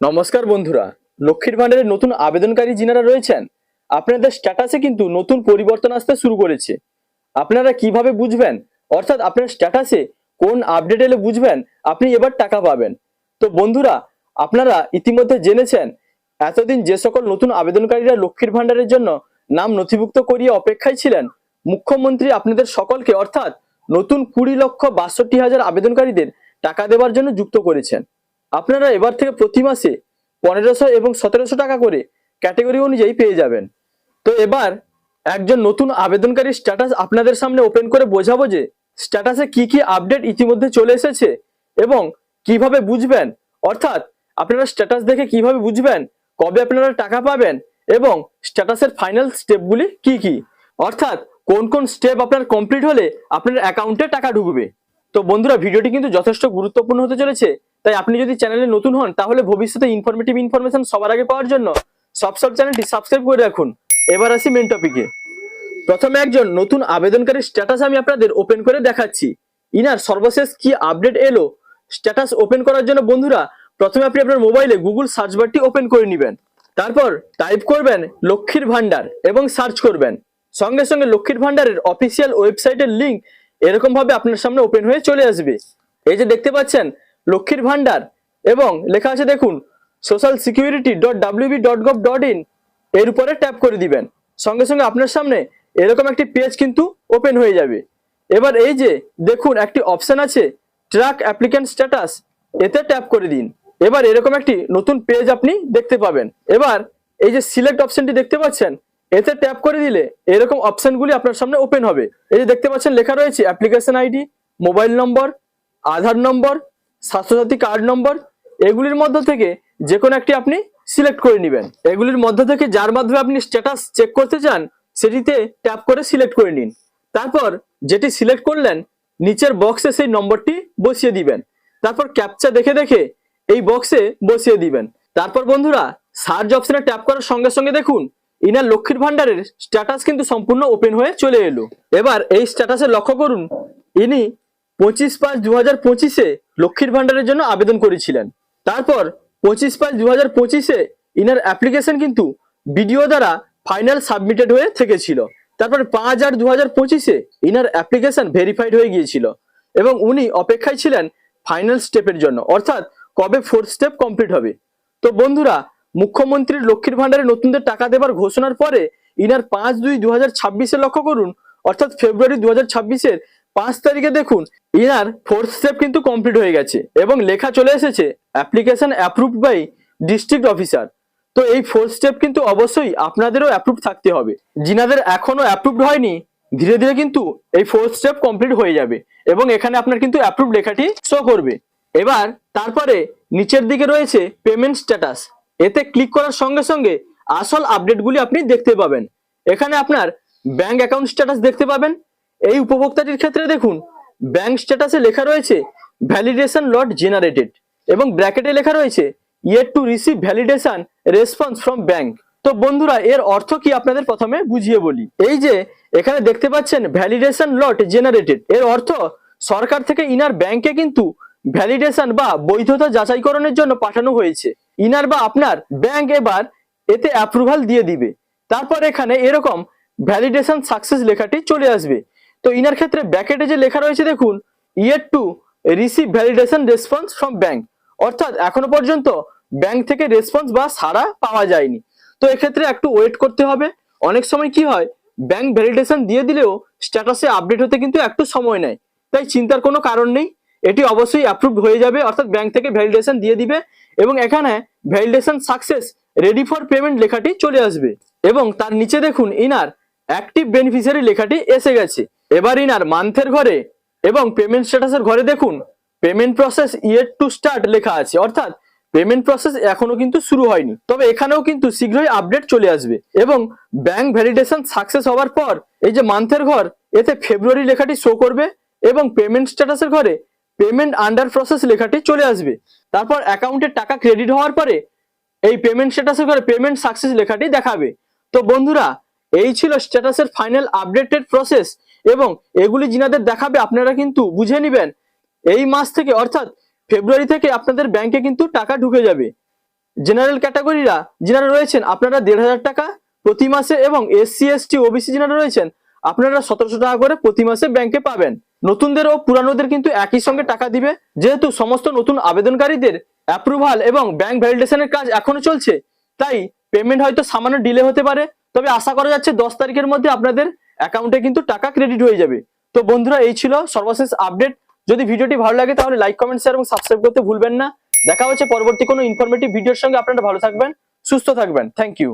নমস্কার বন্ধুরা, লক্ষ্মীর ভান্ডারের নতুন আবেদনকারী যিনারা রয়েছেন আপনাদের স্ট্যাটাসে কিন্তু নতুন পরিবর্তন আসতে শুরু করেছে। আপনারা কিভাবে বুঝবেন, অর্থাৎ আপনার স্ট্যাটাসে কোন আপডেট এলে বুঝবেন আপনি এবার টাকা পাবেন? তো বন্ধুরা, আপনারা ইতিমধ্যে জেনেছেন এতদিন যে সকল নতুন আবেদনকারীরা লক্ষ্মীর ভান্ডারের জন্য নাম নথিভুক্ত করিয়ে অপেক্ষায় ছিলেন, মুখ্যমন্ত্রী আপনাদের সকলকে অর্থাৎ নতুন 20,62,000 আবেদনকারীদের টাকা দেওয়ার জন্য যুক্ত করেছেন। আপনারা এবার থেকে প্রতি মাসে 1500 এবং 1700 টাকা করে ক্যাটাগরি অনুযায়ী পেয়ে যাবেন। তো এবার একজন নতুন আবেদনকারীর স্ট্যাটাস আপনাদের সামনে ওপেন করে বোঝাবো যে স্ট্যাটাসে কি কি আপডেট ইতিমধ্যে চলে এসেছে এবং কিভাবে বুঝবেন, অর্থাৎ আপনারা স্ট্যাটাস দেখে কিভাবে বুঝবেন কবে আপনারা টাকা পাবেন এবং স্ট্যাটাসের ফাইনাল স্টেপগুলি কি কি, অর্থাৎ কোন কোন স্টেপ আপনার কমপ্লিট হলে আপনার অ্যাকাউন্টে টাকা ঢুকবে। তো বন্ধুরা, ভিডিওটি কিন্তু যথেষ্ট গুরুত্বপূর্ণ হতে চলেছে, তাই আপনি যদি চ্যানেলে নতুন হন তাহলে ভবিষ্যতে ইনফরমেটিভ ইনফরমেশন সবার আগে পাওয়ার জন্য সব চ্যানেলটি সাবস্ক্রাইব করে রাখুন। এবার আসি মেন টপিকে। প্রথমে একজন নতুন আবেদনকারীর স্ট্যাটাস আমি আপনাদের ওপেন করে দেখাচ্ছি। ইনার সর্বশেষ কি আপডেট এলো স্ট্যাটাস ওপেন করার জন্য বন্ধুরা, প্রথমে আপনি আপনার মোবাইলে গুগল সার্চ বারটি ওপেন করে নেবেন। তারপর টাইপ করবেন লক্ষ্মীর ভান্ডার এবং সার্চ করবেন। সঙ্গে সঙ্গে লক্ষ্মীর ভান্ডারের অফিসিয়াল ওয়েবসাইটের লিঙ্ক এরকম ভাবে আপনার সামনে ওপেন হয়ে চলে আসবে। এই যে দেখতে পাচ্ছেন লক্ষ্মীর ভান্ডার এবং লেখা আছে দেখুন socialsecurity.wb.gov.in, এর উপরে ট্যাপ করে দিবেন। সঙ্গে সঙ্গে আপনার সামনে এরকম একটি পেজ কিন্তু ওপেন হয়ে যাবে। এবার এই যে দেখুন একটি অপশন আছে ট্র্যাক অ্যাপ্লিক্যান্ট স্ট্যাটাস, এতে ট্যাপ করে দিন। এবার এরকম একটি নতুন পেজ আপনি দেখতে পাবেন। এবার এই যে সিলেক্ট অপশনটি দেখতে পাচ্ছেন, এতে ট্যাপ করে দিলে এরকম অপশনগুলি আপনার সামনে ওপেন হবে। এই যে দেখতে পাচ্ছেন লেখা রয়েছে অ্যাপ্লিকেশন আইডি, মোবাইল নম্বর, আধার নম্বর, স্বাস্থ্যসাথী কার্ড নম্বর, এগুলির মধ্য থেকে যে কোনো একটি আপনি সিলেক্ট করে নেবেন। এগুলির মধ্য থেকে যার মাধ্যমে আপনি স্ট্যাটাস চেক করতে চান সেটিতে ট্যাপ করে সিলেক্ট করে নিন। তারপর যেটি সিলেক্ট করলেন নিচের বক্সে সেই নম্বরটি বসিয়ে দিবেন। তারপর ক্যাপচা দেখে দেখে এই বক্সে বসিয়ে দিবেন। তারপর বন্ধুরা, সার্চ অপশনে ট্যাপ করার সঙ্গে সঙ্গে দেখুন ইনার লক্ষ্মীর ভান্ডারের স্ট্যাটাস কিন্তু সম্পূর্ণ ওপেন হয়ে চলে এলো। এবার এই স্ট্যাটাসে লক্ষ্য করুন ইনি 25/5/2025 লক্ষ্মীর ভান্ডারের জন্য আবেদন করেছিলেন। তারপর 25/5/2025 ইনার অ্যাপ্লিকেশন কিন্তু ভিডিও দ্বারা ফাইনাল সাবমিটেড হয়ে থেকেছিল। তারপর 5/8/2025 ইনার অ্যাপ্লিকেশন ভেরিফাইড হয়ে গিয়েছিল এবং উনি অপেক্ষায় ছিলেন ফাইনাল স্টেপের জন্য, অর্থাৎ কবে 4th স্টেপ কমপ্লিট হবে। তো বন্ধুরা, মুখ্যমন্ত্রীর লক্ষ্মীর ভান্ডারে নতুনদের টাকা দেবার ঘোষণার পরে ইনার 5/2/2026 লক্ষ্য করুন, অর্থাৎ ফেব্রুয়ারি 2026-এর 5 তারিখে দেখুন ইনার 4th স্টেপ কিন্তু কমপ্লিট হয়ে গেছে এবং লেখা চলে এসেছে application approved by district officer. তো এই 4th স্টেপ কিন্তু অবশ্যই আপনাদেরও অ্যাপ্রুভ থাকতে হবে। যিনাদের এখনো অ্যাপ্রুভড হয়নি ধীরে ধীরে কিন্তু এই 4th স্টেপ কমপ্লিট হয়ে যাবে এবং এখানে আপনার কিন্তু অ্যাপ্রুভ লেখাটি শো করবে। এবার তারপরে নিচের দিকে রয়েছে পেমেন্ট স্ট্যাটাস, এতে ক্লিক করার সঙ্গে সঙ্গে আসল আপডেটগুলি আপনি দেখতে পাবেন। এখানে আপনার ব্যাংক অ্যাকাউন্ট স্ট্যাটাস দেখতে পাবেন। এই উপভোক্তাটির ক্ষেত্রে দেখুন ব্যাংক স্ট্যাটাসে লেখা রয়েছে ভ্যালিডেশন লট জেনারেটেড এবং ব্র্যাকেটে লেখা রয়েছে yet to receive validation response from bank. তো বন্ধুরা, এর অর্থ কি আপনাদের প্রথমে বুঝিয়ে বলি। এই যে এখানে দেখতে পাচ্ছেন ভ্যালিডেশন লট জেনারেটেড, এর অর্থ সরকার থেকে ইনার ব্যাংকে কিন্তু ভ্যালিডেশন বা বৈধতা যাচাইকরণের জন্য পাঠানো হয়েছে। ইনার বা আপনার ব্যাংক এবার এতে অ্যাপ্রুভাল দিয়ে দিবে। তারপর এখানে এরকম ভ্যালিডেশন সাকসেস লেখাটি চলে আসবে। তো ইনার ক্ষেত্রে ব্র্যাকেটে যে লেখা রয়েছে দেখুন yet to receive validation response from bank, অর্থাৎ এখনো পর্যন্ত ব্যাংক থেকে রেসপন্স বা সাড়া পাওয়া যায়নি। তো এক্ষেত্রে একটু ওয়েট করতে হবে। অনেক সময় কি হয়, ব্যাংক ভ্যালিডেশন দিয়ে দিলেও স্ট্যাটাসে আপডেট হতে কিন্তু একটু সময় নেয়, তাই চিন্তার কোনো কারণ নেই। এটি অবশ্যই অ্যাপ্রুভড হয়ে যাবে, অর্থাৎ ব্যাংক থেকে ভ্যালিডেশন দিয়ে দিবে এবং এখানে validation success ready for payment লেখাটি চলে আসবে এবং তার নিচে দেখুন ইনার অ্যাক্টিভ বেনিফিশিয়ারি লেখাটি এসে গেছে। এবার ইনার মান্থের ঘরে এবং পেমেন্ট স্ট্যাটাসের ঘরে দেখুন payment process yet to start লেখা আছে, অর্থাৎ পেমেন্ট প্রসেস এখনো কিন্তু শুরু হয়নি, তবে এখানেও কিন্তু শীঘ্রই আপডেট চলে আসবে। এবং ব্যাংক ভ্যালিডেশন সাকসেস হওয়ার পর এই যে মান্থের ঘর, এতে ফেব্রুয়ারি লেখাটি শো করবে এবং পেমেন্ট স্ট্যাটাসের ঘরে পেমেন্ট আন্ডার প্রসেস লেখাটি চলে আসবে। তারপর অ্যাকাউন্টে টাকা ক্রেডিট হওয়ার পরে এই পেমেন্ট স্ট্যাটাসের ঘরে পেমেন্ট সাকসেস লেখাটি দেখাবে। তো বন্ধুরা, এই ছিল স্ট্যাটাসের ফাইনাল আপডেটেড প্রসেস এবং এগুলি যিনাদের দেখাবে আপনারা কিন্তু বুঝে নেবেন এই মাস থেকে, অর্থাৎ ফেব্রুয়ারি থেকে আপনাদের ব্যাংকে কিন্তু টাকা ঢুকে যাবে। জেনারেল ক্যাটাগরিরা যারা রয়েছেন আপনারা 1,500 টাকা প্রতি মাসে, এবং SC ST OBC যারা রয়েছেন আপনারা 1700 টাকা করে প্রতি মাসে ব্যাংকে পাবেন। নতুনদের ও পুরানোদের কিন্তু একই সঙ্গে টাকা দিবে। যেহেতু সমস্ত নতুন আবেদনকারীদের অ্যাপ্রুভাল এবং ব্যাংক ভ্যালিডেশনের কাজ এখনো চলছে, তাই পেমেন্ট হয়তো সামান্য ডিলে হতে পারে, তবে আশা করা যাচ্ছে 10 তারিখের মধ্যে আপনাদের অ্যাকাউন্টে কিন্তু টাকা ক্রেডিট হয়ে যাবে। তো বন্ধুরা, এই ছিল সর্বশেষ আপডেট। যদি ভিডিওটি ভালো লাগে তাহলে লাইক, কমেন্ট, শেয়ার এবং সাবস্ক্রাইব করতে ভুলবেন না। দেখা হচ্ছে পরবর্তী কোনো ইনফরমেটিভ ভিডিওর সঙ্গে। আপনারা ভালো থাকবেন, সুস্থ থাকবেন। Thank you.